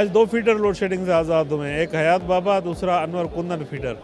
आज 2 feeder load shedding से आज़ाद हुए हैं, एक हयात बाबा, दूसरा अनवर कुंदन फीडर।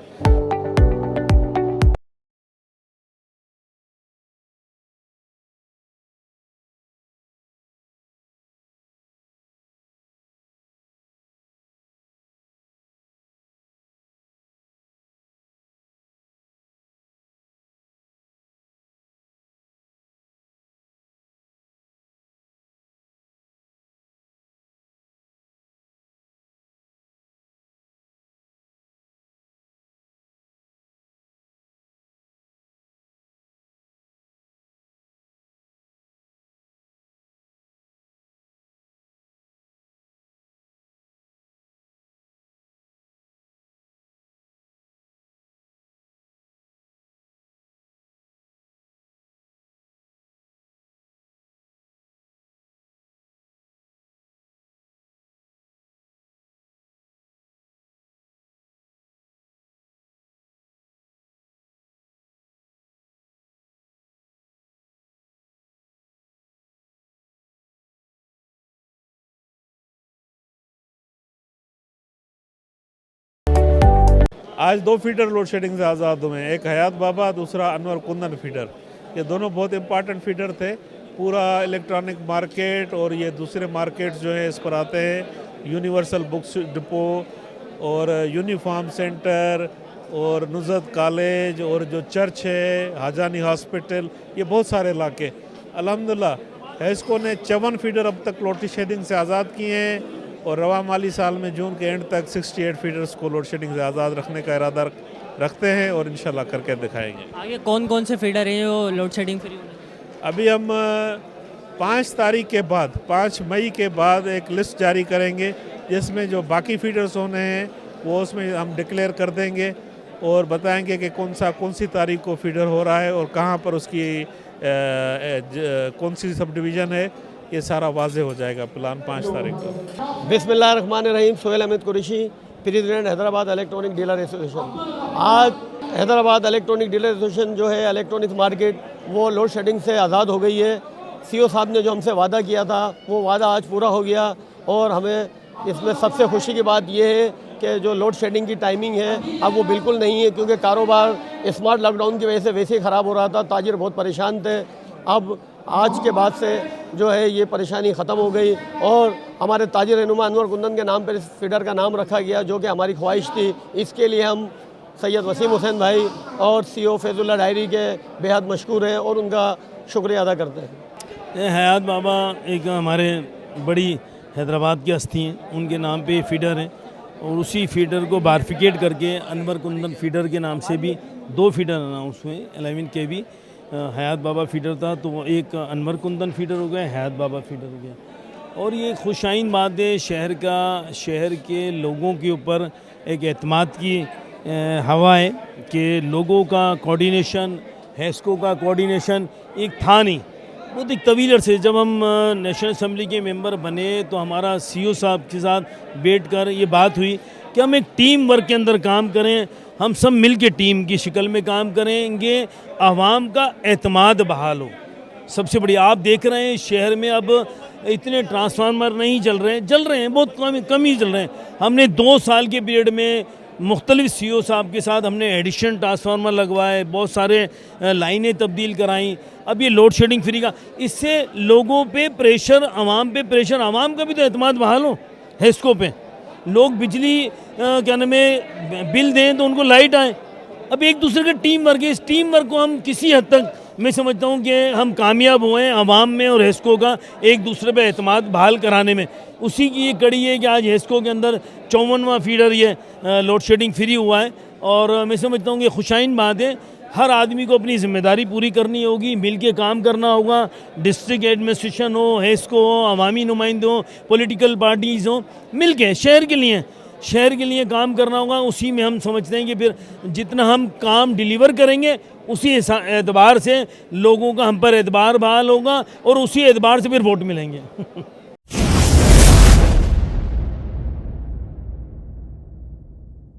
आज 2 फीडर लोड शेडिंग से आज़ाद हुए हैं, एक हयात बाबा, दूसरा अनवर कुंदन फीडर। ये दोनों बहुत इंपॉर्टेंट फीडर थे। पूरा इलेक्ट्रॉनिक मार्केट और ये दूसरे मार्केट्स जो हैं इस पर आते हैं। यूनिवर्सल बुक्स डिपो और यूनिफॉर्म सेंटर और नुज़रत कॉलेज और जो चर्च है, हाजानी हॉस्पिटल, ये बहुत सारे इलाके। अल्हम्दुलिल्लाह हेस्को ने 54 फीडर अब तक लोड शेडिंग से आज़ाद किए हैं और रवा माली साल में जून के एंड तक 68 फीडर्स को लोड शेडिंग से आज़ाद रखने का इरादा रखते हैं और इंशाल्लाह करके दिखाएंगे। आगे कौन कौन से फीडर हैं जो लोड शेडिंग फ्री होंगे? अभी हम 5 तारीख के बाद, 5 मई के बाद एक लिस्ट जारी करेंगे जिसमें जो बाकी फीडर्स होने हैं वो उसमें हम डिक्लेयर कर देंगे और बताएंगे कि कौन सी तारीख को फीडर हो रहा है और कहाँ पर उसकी कौन सी सब डिवीज़न है। ये सारा वाजे हो जाएगा प्लान 5 तारीख को। बिस्मिल्लाहिर्रहमानिर्रहीम। Sohail Ahmed Qureshi, president Hyderabad electronic dealer association. आज हैदराबाद इलेक्ट्रॉनिक डीलर एसोसिएशन जो है इलेक्ट्रॉनिक्स मार्केट वो लोड शेडिंग से आज़ाद हो गई है। सीईओ साहब ने जो हमसे वादा किया था वो वादा आज पूरा हो गया और हमें इसमें सबसे खुशी की बात ये है कि जो लोड शेडिंग की टाइमिंग है अब वो बिल्कुल नहीं है, क्योंकि कारोबार स्मार्ट लॉकडाउन की वजह से वैसे ही ख़राब हो रहा था। ताजिर बहुत परेशान थे। अब आज के बाद से जो है ये परेशानी ख़त्म हो गई और हमारे ताजिर रहनुमा अनवर कुंदन के नाम पर इस फीडर का नाम रखा गया, जो कि हमारी ख्वाहिश थी। इसके लिए हम सैयद वसीम हुसैन भाई और सीईओ फैजुल्लाह डायरी के बेहद मशकूर हैं और उनका शुक्रिया अदा करते हैं। हयात बाबा एक हमारे बड़ी हैदराबाद की हस्ती हैं, उनके नाम पे फीडर हैं और उसी फीडर को बारफिकेट करके अनवर कुंदन फीडर के नाम से भी 2 फीडर अनाउंस हुए। 11 के भी हयात बाबा फीडर था तो वो एक अनवर कुंदन फीडर हो गया, हयात बाबा फीडर हो गया। और ये खुशाइन बात है शहर के लोगों के ऊपर एक एतमाद की हवा है कि लोगों का कोऑर्डिनेशन, हेस्को का कोऑर्डिनेशन एक था नहीं। बहुत एक तवील अरसे जब हम नेशनल असम्बली के मेंबर बने तो हमारा सीईओ साहब के साथ बैठकर ये बात हुई कि हम एक टीम वर्क के अंदर काम करें, हम सब मिल के टीम की शक्ल में काम करेंगे, आवाम का एतमाद बहाल हो। सबसे बड़ी आप देख रहे हैं शहर में अब इतने ट्रांसफार्मर नहीं चल रहे हैं, बहुत कम ही चल रहे हैं। हमने 2 साल के पीरियड में मुख्तलिफ सीईओ साहब के साथ हमने एडिशन ट्रांसफार्मर लगवाए, बहुत सारे लाइनें तब्दील कराई। अब ये लोड शेडिंग फ्री का, इससे लोगों पे प्रेशर, आवाम पे प्रेशर, आवाम का भी तो एतमाद बहाल हो। हेस्को पे लोग बिजली क्या नाम है बिल दें तो उनको लाइट आए। अब एक दूसरे का टीम वर्क है, इस टीम वर्क को हम किसी हद तक मैं समझता हूँ कि हम कामयाब हुए आवाम में और हेस्को का एक दूसरे पे एतमाद बहाल कराने में। उसी की ये कड़ी है कि आज हेस्को के अंदर 54वां फीडर ये लोड शेडिंग फ्री हुआ है और मैं समझता हूँ कि खुशाइन बात है। हर आदमी को अपनी जिम्मेदारी पूरी करनी होगी, मिल के काम करना होगा। डिस्ट्रिक्ट एडमिनिस्ट्रेशन हो, हेस्को हो, अवामी नुमाइंदे हो, पॉलिटिकल पार्टीज़ हो, मिल के शहर के लिए काम करना होगा। उसी में हम समझते हैं कि फिर जितना हम काम डिलीवर करेंगे उसी एतबार से लोगों का हम पर एतबार बहाल होगा और उसी एतबार से फिर वोट मिलेंगे।